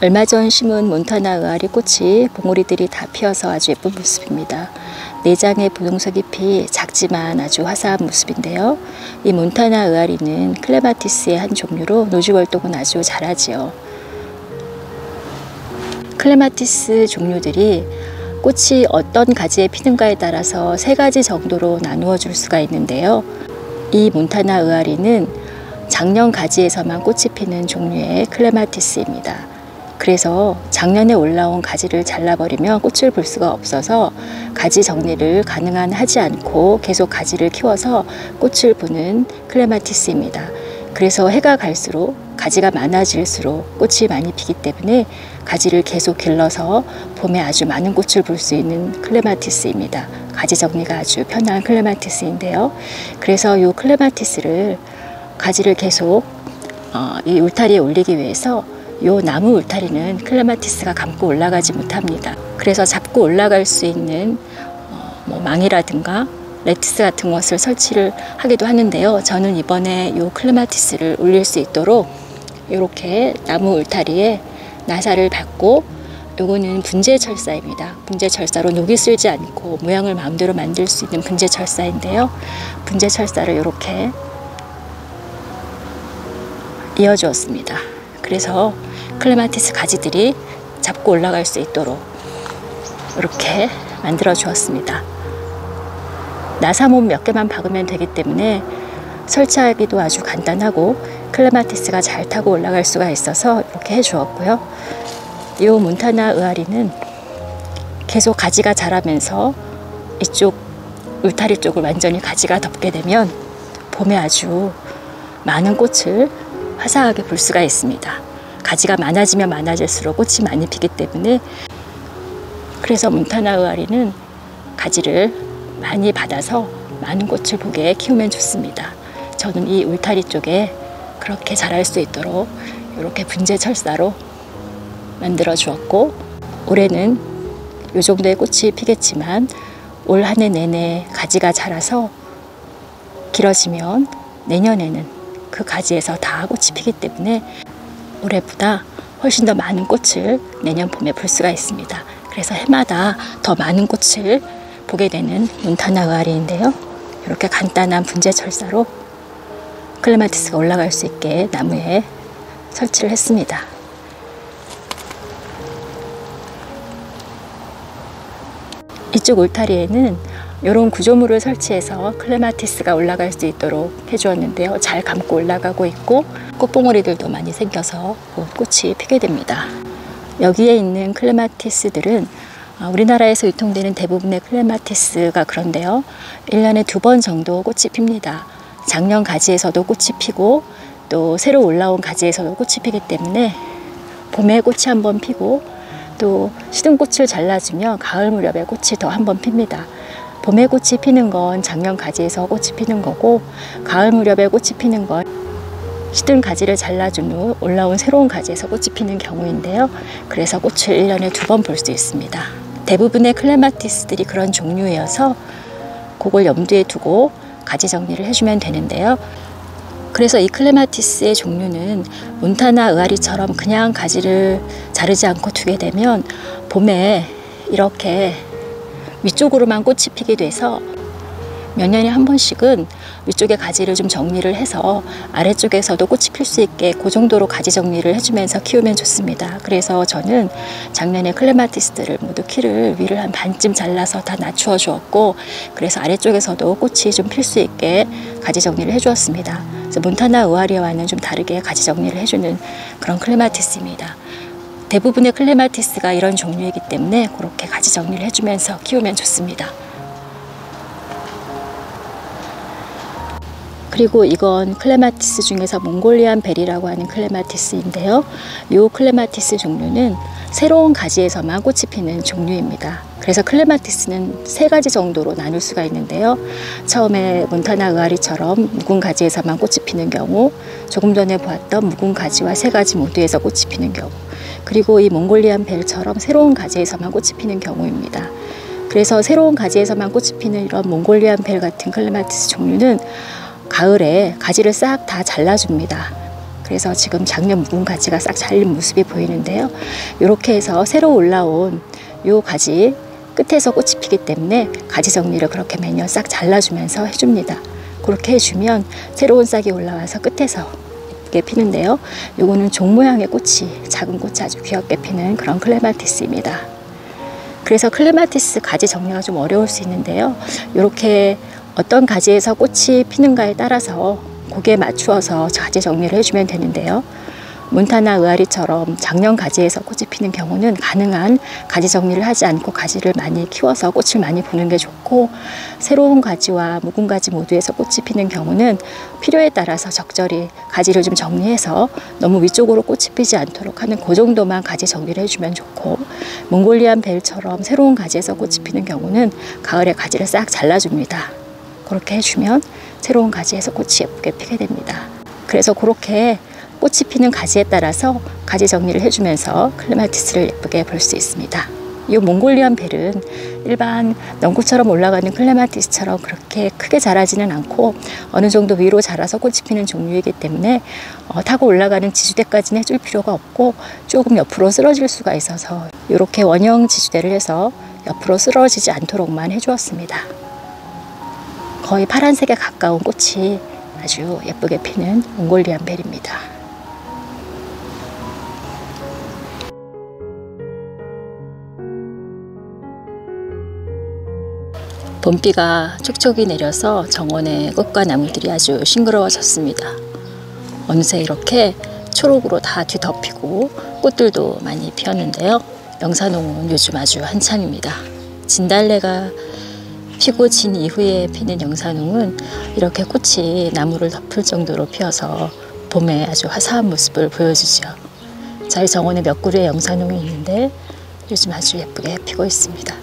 얼마 전 심은 몬타나 의아리 꽃이 봉오리들이 다 피어서 아주 예쁜 모습입니다. 내장의 분홍색 잎이 작지만 아주 화사한 모습인데요. 이 몬타나 의아리는 클레마티스의 한 종류로 노지 활동은 아주 잘하지요. 클레마티스 종류들이 꽃이 어떤 가지에 피는가에 따라서 세 가지 정도로 나누어 줄 수가 있는데요. 이 몬타나 의아리는 작년 가지에서만 꽃이 피는 종류의 클레마티스입니다. 그래서 작년에 올라온 가지를 잘라버리면 꽃을 볼 수가 없어서 가지 정리를 가능한 하지 않고 계속 가지를 키워서 꽃을 보는 클레마티스입니다. 그래서 해가 갈수록 가지가 많아질수록 꽃이 많이 피기 때문에 가지를 계속 길러서 봄에 아주 많은 꽃을 볼 수 있는 클레마티스입니다. 가지 정리가 아주 편한 클레마티스인데요. 그래서 이 클레마티스를 가지를 계속 이 울타리에 올리기 위해서 이 나무 울타리는 클레마티스가 감고 올라가지 못합니다. 그래서 잡고 올라갈 수 있는 망이라든가 레티스 같은 것을 설치를 하기도 하는데요. 저는 이번에 이 클레마티스를 올릴 수 있도록 이렇게 나무 울타리에 나사를 받고, 요거는 분재 철사입니다. 분재 철사로 녹이 슬지 않고 모양을 마음대로 만들 수 있는 분재 철사인데요. 분재 철사를 이렇게 이어주었습니다. 그래서 클레마티스 가지들이 잡고 올라갈 수 있도록 이렇게 만들어 주었습니다. 나사몸 몇 개만 박으면 되기 때문에 설치하기도 아주 간단하고 클레마티스가 잘 타고 올라갈 수가 있어서 이렇게 해 주었고요. 이 몬타나 의아리는 계속 가지가 자라면서 이쪽 울타리 쪽을 완전히 가지가 덮게 되면 봄에 아주 많은 꽃을 화사하게 볼 수가 있습니다. 가지가 많아지면 많아질수록 꽃이 많이 피기 때문에, 그래서 몬타나 의아리는 가지를 많이 받아서 많은 꽃을 보게 키우면 좋습니다. 저는 이 울타리 쪽에 그렇게 자랄 수 있도록 이렇게 분재 철사로 만들어 주었고, 올해는 이 정도의 꽃이 피겠지만 올 한 해 내내 가지가 자라서 길어지면 내년에는 그 가지에서 다 꽃이 피기 때문에 올해보다 훨씬 더 많은 꽃을 내년 봄에 볼 수가 있습니다. 그래서 해마다 더 많은 꽃을 보게 되는 몬타나 의아리인데요. 이렇게 간단한 분재 철사로 클레마티스가 올라갈 수 있게 나무에 설치를 했습니다. 이쪽 울타리에는 이런 구조물을 설치해서 클레마티스가 올라갈 수 있도록 해주었는데요. 잘 감고 올라가고 있고 꽃봉오리들도 많이 생겨서 꽃이 피게 됩니다. 여기에 있는 클레마티스들은 우리나라에서 유통되는 대부분의 클레마티스가 그런데요. 1년에 2번 정도 꽃이 핍니다. 작년 가지에서도 꽃이 피고 또 새로 올라온 가지에서도 꽃이 피기 때문에 봄에 꽃이 한번 피고 또 시든꽃을 잘라주면 가을 무렵에 꽃이 더 한번 핍니다. 봄에 꽃이 피는 건 작년 가지에서 꽃이 피는 거고, 가을 무렵에 꽃이 피는 건 시든 가지를 잘라준 후 올라온 새로운 가지에서 꽃이 피는 경우인데요. 그래서 꽃을 1년에 2번 볼 수 있습니다. 대부분의 클레마티스들이 그런 종류여서 그걸 염두에 두고 가지 정리를 해주면 되는데요. 그래서 이 클레마티스의 종류는 몬타나 의아리처럼 그냥 가지를 자르지 않고 두게 되면 봄에 이렇게 위쪽으로만 꽃이 피게 돼서 몇 년에 한 번씩은 위쪽에 가지를 좀 정리를 해서 아래쪽에서도 꽃이 필 수 있게 그 정도로 가지 정리를 해주면서 키우면 좋습니다. 그래서 저는 작년에 클레마티스들을 모두 키를 위를 한 반쯤 잘라서 다 낮추어 주었고, 그래서 아래쪽에서도 꽃이 좀 필 수 있게 가지 정리를 해주었습니다. 그래서 몬타나 의아리와는 좀 다르게 가지 정리를 해주는 그런 클레마티스입니다. 대부분의 클레마티스가 이런 종류이기 때문에 그렇게 가지 정리를 해주면서 키우면 좋습니다. 그리고 이건 클레마티스 중에서 몽골리안 벨이라고 하는 클레마티스인데요. 이 클레마티스 종류는 새로운 가지에서만 꽃이 피는 종류입니다. 그래서 클레마티스는 3가지 정도로 나눌 수가 있는데요. 처음에 몬타나 의아리처럼 묵은 가지에서만 꽃이 피는 경우, 조금 전에 보았던 묵은 가지와 3가지 모두에서 꽃이 피는 경우, 그리고 이 몽골리안 벨처럼 새로운 가지에서만 꽃이 피는 경우입니다. 그래서 새로운 가지에서만 꽃이 피는 이런 몽골리안 벨 같은 클레마티스 종류는 가을에 가지를 싹 다 잘라줍니다. 그래서 지금 작년 묵은 가지가 싹 잘린 모습이 보이는데요. 이렇게 해서 새로 올라온 요 가지 끝에서 꽃이 피기 때문에 가지 정리를 그렇게 매년 싹 잘라주면서 해줍니다. 그렇게 해주면 새로운 싹이 올라와서 끝에서 예쁘게 피는데요. 요거는 종 모양의 꽃이, 작은 꽃이 아주 귀엽게 피는 그런 클레마티스입니다. 그래서 클레마티스 가지 정리가 좀 어려울 수 있는데요. 이렇게 어떤 가지에서 꽃이 피는가에 따라서 거기에 맞추어서 가지 정리를 해주면 되는데요. 몬타나 의아리처럼 작년 가지에서 꽃이 피는 경우는 가능한 가지 정리를 하지 않고 가지를 많이 키워서 꽃을 많이 보는 게 좋고, 새로운 가지와 묵은 가지 모두에서 꽃이 피는 경우는 필요에 따라서 적절히 가지를 좀 정리해서 너무 위쪽으로 꽃이 피지 않도록 하는 그 정도만 가지 정리를 해주면 좋고, 몽골리안 벨처럼 새로운 가지에서 꽃이 피는 경우는 가을에 가지를 싹 잘라줍니다. 그렇게 해주면 새로운 가지에서 꽃이 예쁘게 피게 됩니다. 그래서 그렇게 꽃이 피는 가지에 따라서 가지 정리를 해주면서 클레마티스를 예쁘게 볼 수 있습니다. 이 몽골리안 벨은 일반 넝쿨처럼 올라가는 클레마티스처럼 그렇게 크게 자라지는 않고 어느 정도 위로 자라서 꽃이 피는 종류이기 때문에 타고 올라가는 지주대까지는 해줄 필요가 없고 조금 옆으로 쓰러질 수가 있어서 이렇게 원형 지주대를 해서 옆으로 쓰러지지 않도록만 해주었습니다. 거의 파란색에 가까운 꽃이 아주 예쁘게 피는 몽골리안 벨입니다. 봄비가 촉촉이 내려서 정원의 꽃과 나무들이 아주 싱그러워졌습니다. 어느새 이렇게 초록으로 다 뒤덮이고 꽃들도 많이 피었는데요. 영산홍은 요즘 아주 한창입니다. 진달래가 피고 진 이후에 피는 영산홍은 이렇게 꽃이 나무를 덮을 정도로 피어서 봄에 아주 화사한 모습을 보여주죠. 저희 정원에 몇 그루의 영산홍이 있는데 요즘 아주 예쁘게 피고 있습니다.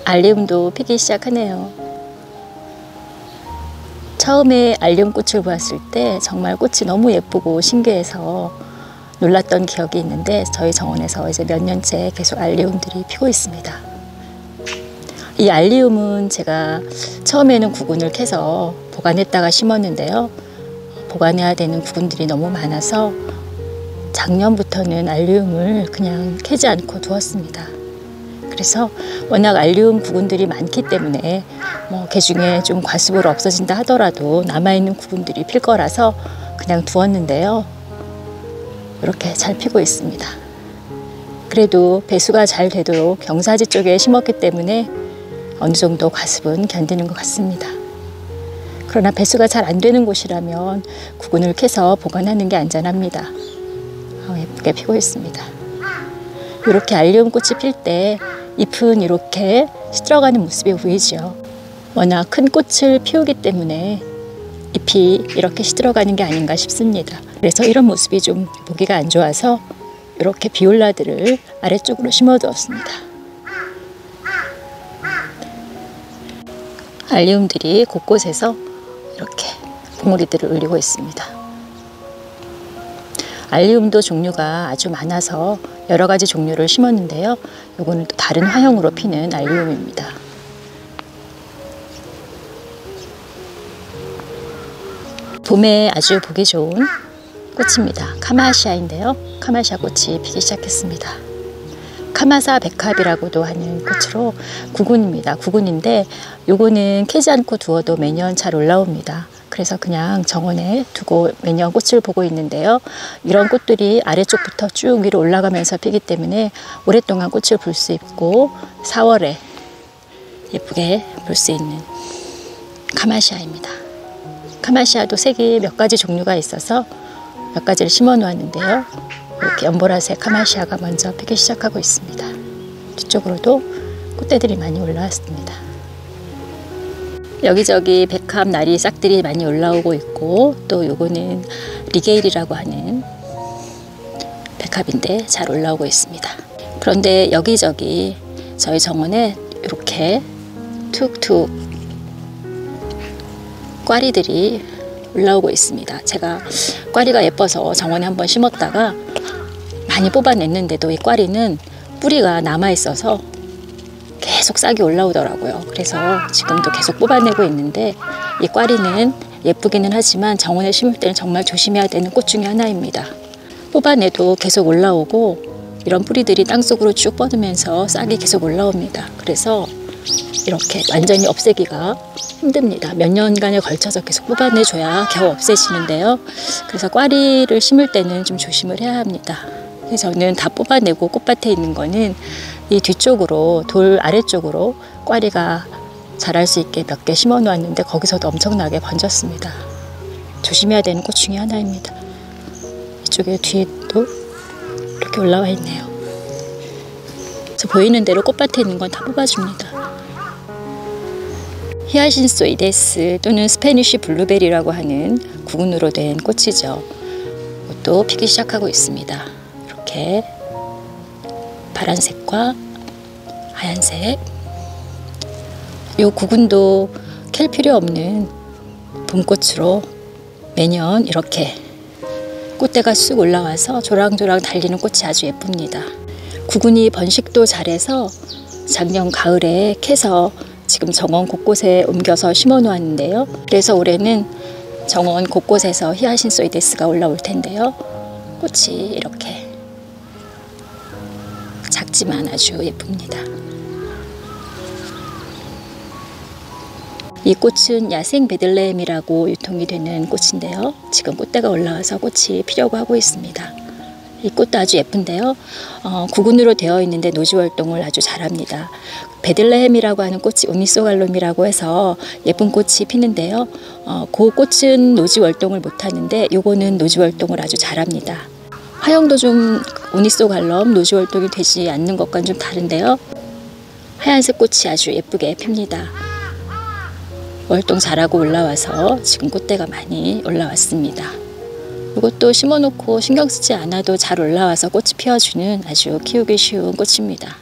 알리움도 피기 시작하네요. 처음에 알리움 꽃을 보았을 때 정말 꽃이 너무 예쁘고 신기해서 놀랐던 기억이 있는데 저희 정원에서 이제 몇 년째 계속 알리움들이 피고 있습니다. 이 알리움은 제가 처음에는 구근을 캐서 보관했다가 심었는데요. 보관해야 되는 구근들이 너무 많아서 작년부터는 알리움을 그냥 캐지 않고 두었습니다. 그래서 워낙 알리움 구근들이 많기 때문에 개중에 좀 과습으로 없어진다 하더라도 남아있는 구근들이 필 거라서 그냥 두었는데요. 이렇게 잘 피고 있습니다. 그래도 배수가 잘 되도록 경사지 쪽에 심었기 때문에 어느 정도 과습은 견디는 것 같습니다. 그러나 배수가 잘 안 되는 곳이라면 구근을 캐서 보관하는 게 안전합니다. 예쁘게 피고 있습니다. 이렇게 알리움 꽃이 필 때 잎은 이렇게 시들어가는 모습이 보이죠. 워낙 큰 꽃을 피우기 때문에 잎이 이렇게 시들어가는 게 아닌가 싶습니다. 그래서 이런 모습이 좀 보기가 안 좋아서 이렇게 비올라들을 아래쪽으로 심어두었습니다. 알리움들이 곳곳에서 이렇게 봉우리들을 울리고 있습니다. 알리움도 종류가 아주 많아서 여러 가지 종류를 심었는데요. 요거는 또 다른 화형으로 피는 알리움입니다. 봄에 아주 보기 좋은 꽃입니다. 카마시아인데요. 카마시아 꽃이 피기 시작했습니다. 카마사 백합이라고도 하는 꽃으로 구근입니다. 구근인데 요거는 캐지 않고 두어도 매년 잘 올라옵니다. 그래서 그냥 정원에 두고 매년 꽃을 보고 있는데요. 이런 꽃들이 아래쪽부터 쭉 위로 올라가면서 피기 때문에 오랫동안 꽃을 볼 수 있고 4월에 예쁘게 볼 수 있는 카마시아입니다. 카마시아도 색이 몇 가지 종류가 있어서 몇 가지를 심어 놓았는데요. 이렇게 연보라색 카마시아가 먼저 피기 시작하고 있습니다. 뒤쪽으로도 꽃대들이 많이 올라왔습니다. 여기저기 백합 나리 싹들이 많이 올라오고 있고, 또 요거는 리게일이라고 하는 백합인데 잘 올라오고 있습니다. 그런데 여기저기 저희 정원에 이렇게 툭툭 꽈리들이 올라오고 있습니다. 제가 꽈리가 예뻐서 정원에 한번 심었다가 많이 뽑아냈는데도 이 꽈리는 뿌리가 남아있어서 계속 싹이 올라오더라고요. 그래서 지금도 계속 뽑아내고 있는데 이 꽈리는 예쁘기는 하지만 정원에 심을 때는 정말 조심해야 되는 꽃 중에 하나입니다. 뽑아내도 계속 올라오고 이런 뿌리들이 땅속으로 쭉 뻗으면서 싹이 계속 올라옵니다. 그래서 이렇게 완전히 없애기가 힘듭니다. 몇 년간에 걸쳐서 계속 뽑아내줘야 겨우 없애지는데요. 그래서 꽈리를 심을 때는 좀 조심을 해야 합니다. 그래서 저는 다 뽑아내고 꽃밭에 있는 거는 이 뒤쪽으로 돌 아래쪽으로 꽈리가 자랄 수 있게 몇 개 심어 놓았는데 거기서도 엄청나게 번졌습니다. 조심해야 되는 꽃 중에 하나입니다. 이쪽에 뒤에도 이렇게 올라와 있네요. 저 보이는 대로 꽃밭에 있는 건 다 뽑아줍니다. 히아신소이데스 또는 스페니쉬 블루베리라고 하는 구근으로 된 꽃이죠. 이것도 피기 시작하고 있습니다. 이렇게 파란색과 하얀색. 이 구근도 캘 필요 없는 봄꽃으로 매년 이렇게 꽃대가 쑥 올라와서 조랑조랑 달리는 꽃이 아주 예쁩니다. 구근이 번식도 잘해서 작년 가을에 캐서 지금 정원 곳곳에 옮겨서 심어 놓았는데요. 그래서 올해는 정원 곳곳에서 히아신소이데스가 올라올 텐데요. 꽃이 이렇게 작지만 아주 예쁩니다. 이 꽃은 야생 베들레헴이라고 유통이 되는 꽃인데요. 지금 꽃대가 올라와서 꽃이 피려고 하고 있습니다. 이 꽃도 아주 예쁜데요. 구근으로 되어 있는데 노지 활동을 아주 잘합니다. 베들레헴이라고 하는 꽃이 우니소갈롬이라고 해서 예쁜 꽃이 피는데요. 그 꽃은 노지 활동을 못하는데 요거는 노지 활동을 아주 잘합니다. 화형도 좀 우니소갈롬 노지 활동이 되지 않는 것과는 좀 다른데요. 하얀색 꽃이 아주 예쁘게 핍니다. 월동 잘하고 올라와서 지금 꽃대가 많이 올라왔습니다. 이것도 심어놓고 신경 쓰지 않아도 잘 올라와서 꽃이 피워주는 아주 키우기 쉬운 꽃입니다.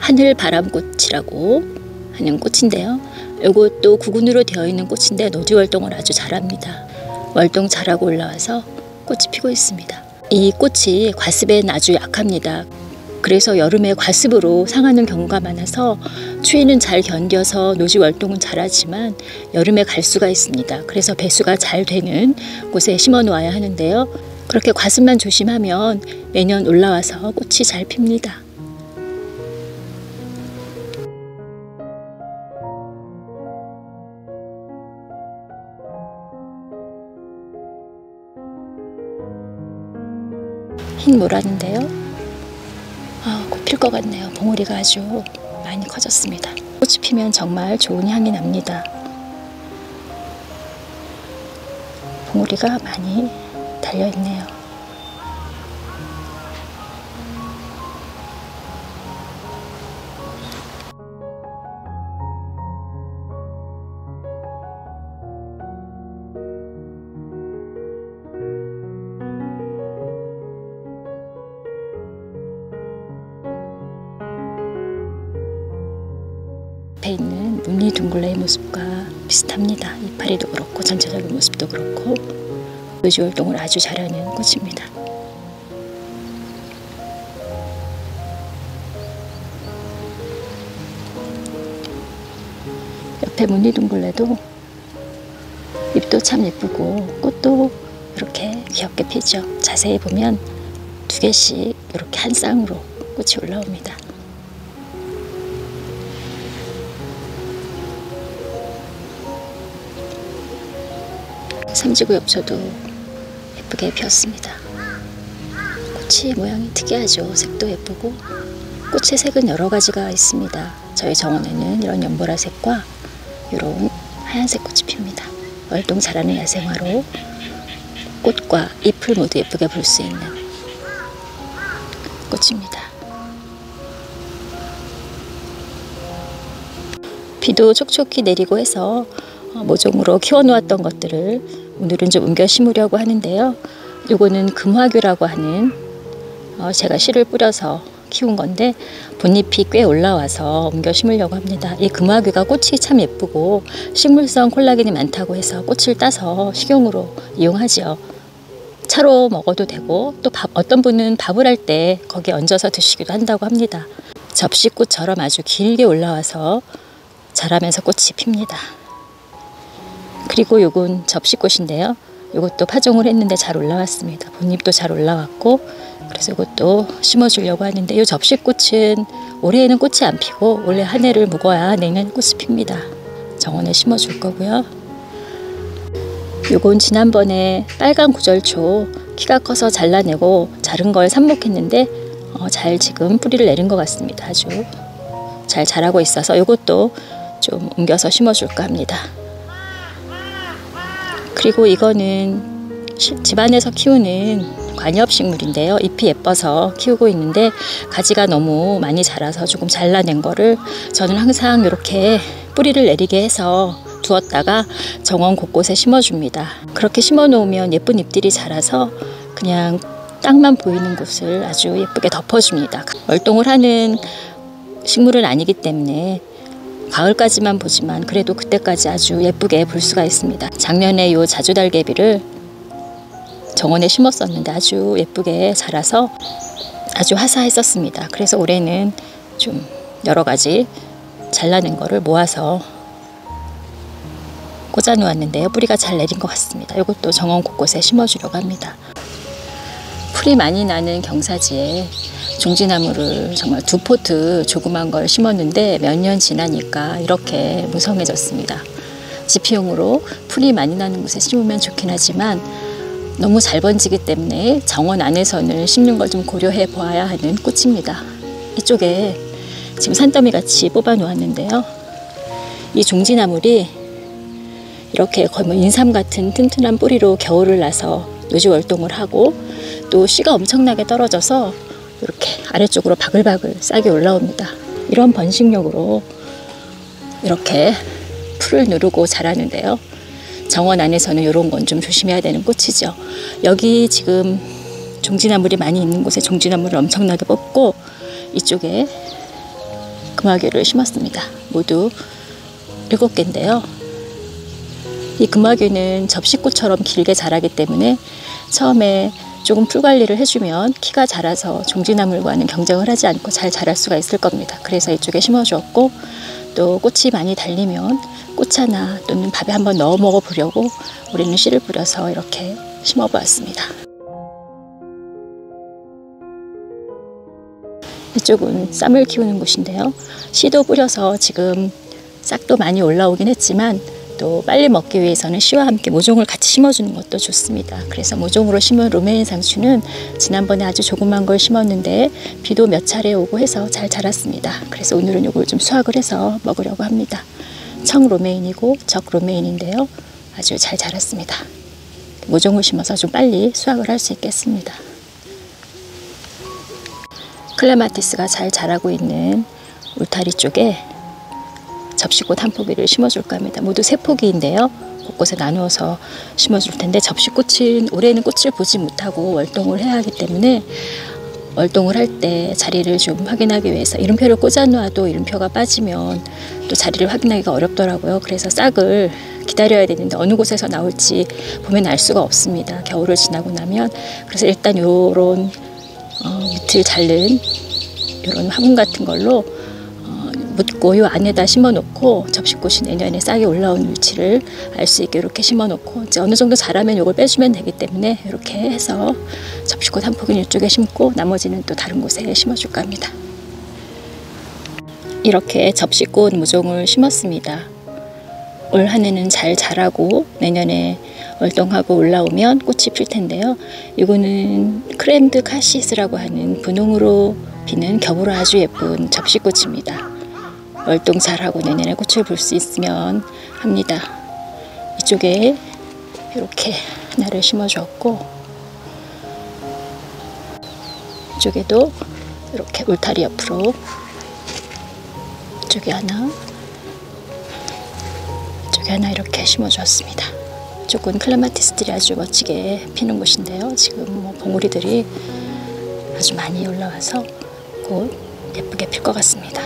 하늘바람꽃이라고 하는 꽃인데요. 이것도 구근으로 되어 있는 꽃인데 노지 활동을 아주 잘합니다. 활동 잘하고 올라와서 꽃이 피고 있습니다. 이 꽃이 과습에는 아주 약합니다. 그래서 여름에 과습으로 상하는 경우가 많아서 추위는 잘 견뎌서 노지 활동은 잘하지만 여름에 갈 수가 있습니다. 그래서 배수가 잘 되는 곳에 심어 놓아야 하는데요. 그렇게 과습만 조심하면 매년 올라와서 꽃이 잘 핍니다. 흰 모라인데요. 곧 필 것 같네요. 봉우리가 아주 많이 커졌습니다. 꽃이 피면 정말 좋은 향이 납니다. 봉우리가 많이 달려있네요. 앞에 있는 무늬 둥글레의 모습과 비슷합니다. 이파리도 그렇고 전체적인 모습도 그렇고 노지 활동을 아주 잘하는 꽃입니다. 옆에 무늬 둥글레도 잎도 참 예쁘고 꽃도 이렇게 귀엽게 피죠. 자세히 보면 두 개씩 이렇게 한 쌍으로 꽃이 올라옵니다. 삼지구 엽초도 예쁘게 피었습니다. 꽃이 모양이 특이하죠. 색도 예쁘고 꽃의 색은 여러 가지가 있습니다. 저희 정원에는 이런 연보라색과 이런 하얀색 꽃이 핍니다. 월동 잘하는 야생화로 꽃과 잎을 모두 예쁘게 볼 수 있는 꽃입니다. 비도 촉촉히 내리고 해서 모종으로 키워놓았던 것들을 오늘은 좀 옮겨 심으려고 하는데요. 요거는 금화규라고 하는 제가 씨를 뿌려서 키운 건데 본잎이 꽤 올라와서 옮겨 심으려고 합니다. 이 금화귀가 꽃이 참 예쁘고 식물성 콜라겐이 많다고 해서 꽃을 따서 식용으로 이용하지요. 차로 먹어도 되고 또 어떤 분은 밥을 할 때 거기에 얹어서 드시기도 한다고 합니다. 접시꽃처럼 아주 길게 올라와서 자라면서 꽃이 핍니다. 그리고 요건 접시꽃인데요. 요것도 파종을 했는데 잘 올라왔습니다. 본잎도 잘 올라왔고 그래서 이것도 심어주려고 하는데 이 접시꽃은 올해에는 꽃이 안 피고 원래 한 해를 묵어야 내년 꽃이 핍니다. 정원에 심어줄 거고요. 요건 지난번에 빨간 구절초 키가 커서 잘라내고 자른 걸 삽목했는데 잘 지금 뿌리를 내린 것 같습니다. 아주 잘 자라고 있어서 이것도 좀 옮겨서 심어줄까 합니다. 그리고 이거는 집안에서 키우는 관엽식물인데요. 잎이 예뻐서 키우고 있는데 가지가 너무 많이 자라서 조금 잘라낸 거를 저는 항상 이렇게 뿌리를 내리게 해서 두었다가 정원 곳곳에 심어줍니다. 그렇게 심어 놓으면 예쁜 잎들이 자라서 그냥 땅만 보이는 곳을 아주 예쁘게 덮어줍니다. 월동을 하는 식물은 아니기 때문에 가을까지만 보지만 그래도 그때까지 아주 예쁘게 볼 수가 있습니다. 작년에 요 자주달개비를 정원에 심었었는데 아주 예쁘게 자라서 아주 화사했었습니다. 그래서 올해는 좀 여러 가지 잘라낸 거를 모아서 꽂아 놓았는데요. 뿌리가 잘 내린 것 같습니다. 이것도 정원 곳곳에 심어주려고 합니다. 풀이 많이 나는 경사지에 종지나무를 정말 2포트 조그만 걸 심었는데 몇 년 지나니까 이렇게 무성해졌습니다. 지피용으로 풀이 많이 나는 곳에 심으면 좋긴 하지만 너무 잘 번지기 때문에 정원 안에서는 심는 걸 좀 고려해 보아야 하는 꽃입니다. 이쪽에 지금 산더미 같이 뽑아 놓았는데요. 이 종지나물이 이렇게 거의 뭐 인삼 같은 튼튼한 뿌리로 겨울을 나서 노지월동을 하고 또 씨가 엄청나게 떨어져서 이렇게 아래쪽으로 바글바글 싹이 올라옵니다. 이런 번식력으로 이렇게 풀을 누르고 자라는데요. 정원 안에서는 이런 건 좀 조심해야 되는 꽃이죠. 여기 지금 종지나물이 많이 있는 곳에 종지나물을 엄청나게 뽑고 이쪽에 금화귀를 심었습니다. 모두 7개인데요. 이 금화귀는 접시꽃처럼 길게 자라기 때문에 처음에 조금 풀 관리를 해주면 키가 자라서 종지나물과는 경쟁을 하지 않고 잘 자랄 수가 있을 겁니다. 그래서 이쪽에 심어주었고 또 꽃이 많이 달리면 꽃차나 또는 밥에 한번 넣어 먹어보려고 우리는 씨를 뿌려서 이렇게 심어보았습니다. 이쪽은 쌈을 키우는 곳인데요. 씨도 뿌려서 지금 싹도 많이 올라오긴 했지만 또 빨리 먹기 위해서는 씨와 함께 모종을 같이 심어주는 것도 좋습니다. 그래서 모종으로 심은 로메인 상추는 지난번에 아주 조그만 걸 심었는데 비도 몇 차례 오고 해서 잘 자랐습니다. 그래서 오늘은 이걸 좀 수확을 해서 먹으려고 합니다. 청 로메인이고 적 로메인인데요. 아주 잘 자랐습니다. 모종을 심어서 좀 빨리 수확을 할 수 있겠습니다. 클레마티스가 잘 자라고 있는 울타리 쪽에 접시꽃 한 포기를 심어줄까 합니다. 모두 3포기인데요. 곳곳에 나누어서 심어줄 텐데 접시꽃은 올해는 꽃을 보지 못하고 월동을 해야 하기 때문에 월동을 할 때 자리를 좀 확인하기 위해서 이름표를 꽂아 놓아도 이름표가 빠지면 또 자리를 확인하기가 어렵더라고요. 그래서 싹을 기다려야 되는데 어느 곳에서 나올지 보면 알 수가 없습니다. 겨울을 지나고 나면. 그래서 일단 요런 밑을 자른 요런 화분 같은 걸로 묻고 요 안에다 심어 놓고 접시꽃이 내년에 싹이 올라온 위치를 알 수 있게 이렇게 심어 놓고 이제 어느 정도 자라면 요걸 빼주면 되기 때문에 이렇게 해서 접시꽃 한 포기는 이쪽에 심고 나머지는 또 다른 곳에 심어줄까 합니다. 이렇게 접시꽃 모종을 심었습니다. 올 한 해는 잘 자라고 내년에 월동하고 올라오면 꽃이 필 텐데요. 이거는 크렘드 카시스라고 하는 분홍으로 피는 겹으로 아주 예쁜 접시꽃입니다. 월동 잘하고 내년에 꽃을 볼 수 있으면 합니다. 이쪽에 이렇게 하나를 심어주었고, 이쪽에도 이렇게 울타리 옆으로 이쪽에 하나, 이쪽에 하나 이렇게 심어주었습니다. 이쪽은 클레마티스들이 아주 멋지게 피는 곳인데요. 지금 뭐 봉우리들이 아주 많이 올라와서 곧 예쁘게 필 것 같습니다.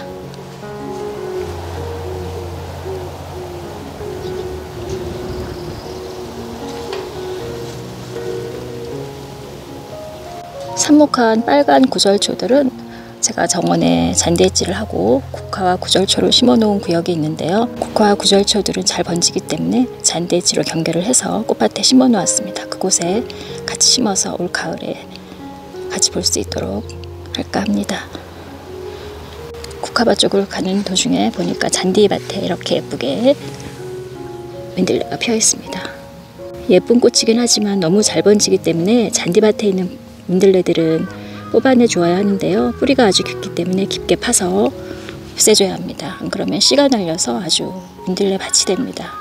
삽목한 빨간 구절초들은 제가 정원에 잔디엣지를 하고 국화와 구절초를 심어 놓은 구역이 있는데요. 국화와 구절초들은 잘 번지기 때문에 잔디엣지로 경계를 해서 꽃밭에 심어 놓았습니다. 그곳에 같이 심어서 올 가을에 같이 볼 수 있도록 할까 합니다. 국화밭 쪽으로 가는 도중에 보니까 잔디밭에 이렇게 예쁘게 민들레가 피어 있습니다. 예쁜 꽃이긴 하지만 너무 잘 번지기 때문에 잔디밭에 있는 민들레들은 뽑아내 주어야 하는데요. 뿌리가 아주 깊기 때문에 깊게 파서 없애줘야 합니다. 안 그러면 씨가 날려서 아주 민들레 밭이 됩니다.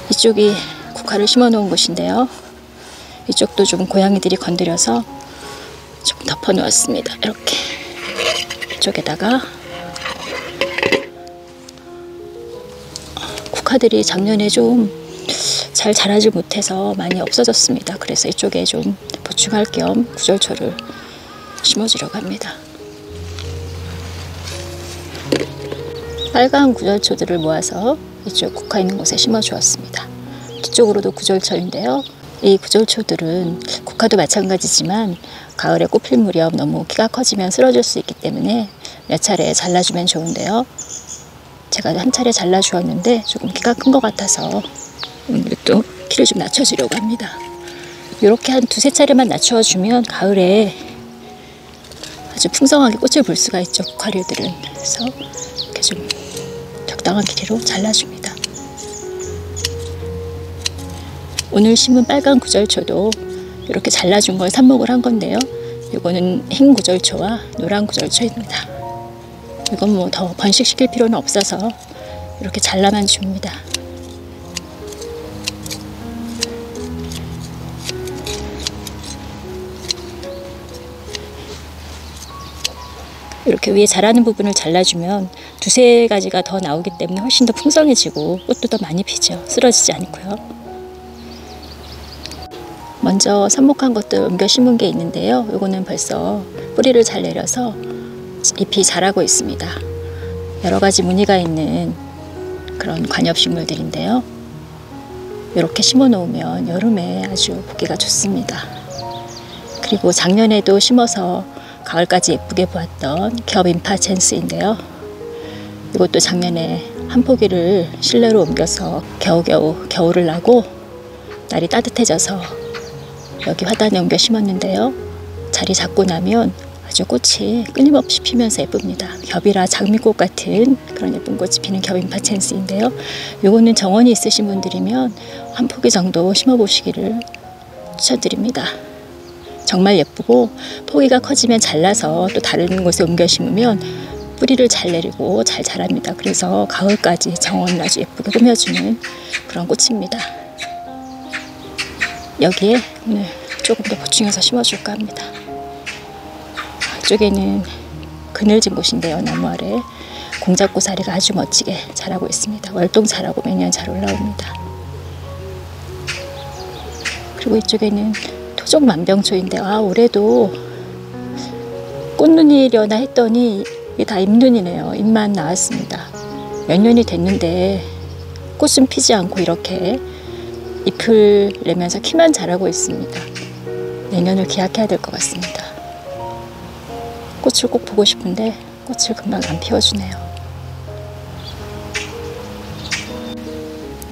이쪽이 국화를 심어 놓은 곳인데요. 이쪽도 좀 고양이들이 건드려서 조금 덮어 놓았습니다. 이렇게 이쪽에다가 국화들이 작년에 좀 잘 자라지 못해서 많이 없어졌습니다. 그래서 이쪽에 좀 보충할 겸 구절초를 심어주려고 합니다. 빨간 구절초들을 모아서 이쪽 국화 있는 곳에 심어주었습니다. 뒤쪽으로도 구절초인데요. 이 구절초들은 국화도 마찬가지지만 가을에 꽃필 무렵 너무 키가 커지면 쓰러질 수 있기 때문에 몇 차례 잘라주면 좋은데요. 제가 한 차례 잘라주었는데 조금 키가 큰 것 같아서 오늘 또 키를 좀 낮춰주려고 합니다. 이렇게 한 두세 차례만 낮춰주면 가을에 아주 풍성하게 꽃을 볼 수가 있죠. 국화류들은. 그래서 이렇게 좀 적당한 길이로 잘라줍니다. 오늘 심은 빨간 구절초도 이렇게 잘라준 걸 삽목을 한 건데요. 이거는 흰 구절초와 노란 구절초입니다. 이건 뭐 더 번식시킬 필요는 없어서 이렇게 잘라만 줍니다. 이렇게 위에 자라는 부분을 잘라주면 두세 가지가 더 나오기 때문에 훨씬 더 풍성해지고 꽃도 더 많이 피죠. 쓰러지지 않고요. 먼저 삽목한 것들 옮겨 심은 게 있는데요. 이거는 벌써 뿌리를 잘 내려서 잎이 자라고 있습니다. 여러 가지 무늬가 있는 그런 관엽식물들인데요. 이렇게 심어 놓으면 여름에 아주 보기가 좋습니다. 그리고 작년에도 심어서 가을까지 예쁘게 보았던 겹 임파첸스인데요. 이것도 작년에 한 포기를 실내로 옮겨서 겨우겨우 겨울을 나고 날이 따뜻해져서 여기 화단에 옮겨 심었는데요. 자리 잡고 나면 아주 꽃이 끊임없이 피면서 예쁩니다. 겹이라 장미꽃 같은 그런 예쁜 꽃이 피는 겹 임파첸스인데요. 이거는 정원이 있으신 분들이면 한 포기 정도 심어보시기를 추천드립니다. 정말 예쁘고 포기가 커지면 잘라서 또 다른 곳에 옮겨 심으면 뿌리를 잘 내리고 잘 자랍니다. 그래서 가을까지 정원을 아주 예쁘게 꾸며주는 그런 꽃입니다. 여기에 오늘 조금 더 보충해서 심어줄까 합니다. 이쪽에는 그늘진 곳인데요. 나무 아래 공작고사리가 아주 멋지게 자라고 있습니다. 월동 자라고 매년 잘 올라옵니다. 그리고 이쪽에는 토종만병초인데 올해도 꽃눈이려나 했더니 이게 다 잎눈이네요. 잎만 나왔습니다. 몇 년이 됐는데 꽃은 피지 않고 이렇게 잎을 내면서 키만 자라고 있습니다. 내년을 기약해야 될 것 같습니다. 꽃을 꼭 보고 싶은데 꽃을 금방 안 피워주네요.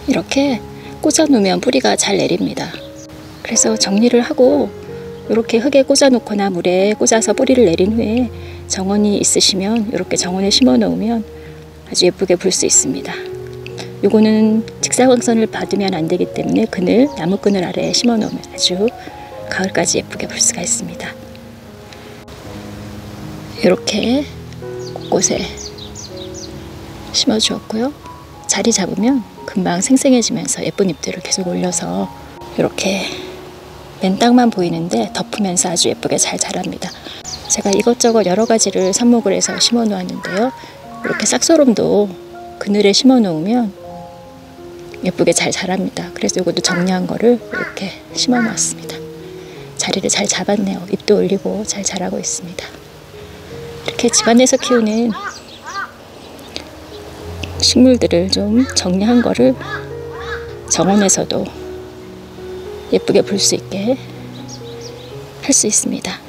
이렇게 꽂아 놓으면 뿌리가 잘 내립니다. 그래서 정리를 하고 이렇게 흙에 꽂아 놓거나 물에 꽂아서 뿌리를 내린 후에 정원이 있으시면 이렇게 정원에 심어 놓으면 아주 예쁘게 볼 수 있습니다. 요거는 직사광선을 받으면 안 되기 때문에 그늘, 나무 그늘 아래에 심어 놓으면 아주 가을까지 예쁘게 볼 수가 있습니다. 이렇게 곳곳에 심어 주었고요. 자리 잡으면 금방 생생해지면서 예쁜 잎들을 계속 올려서 이렇게 맨 땅만 보이는데 덮으면서 아주 예쁘게 잘 자랍니다. 제가 이것저것 여러 가지를 삽목을 해서 심어 놓았는데요. 이렇게 싹소롬도 그늘에 심어 놓으면 예쁘게 잘 자랍니다. 그래서 이것도 정리한 거를 이렇게 심어 놓았습니다. 자리를 잘 잡았네요. 잎도 올리고 잘 자라고 있습니다. 이렇게 집안에서 키우는 식물들을 좀 정리한 거를 정원에서도 예쁘게 볼 수 있게 할 수 있습니다.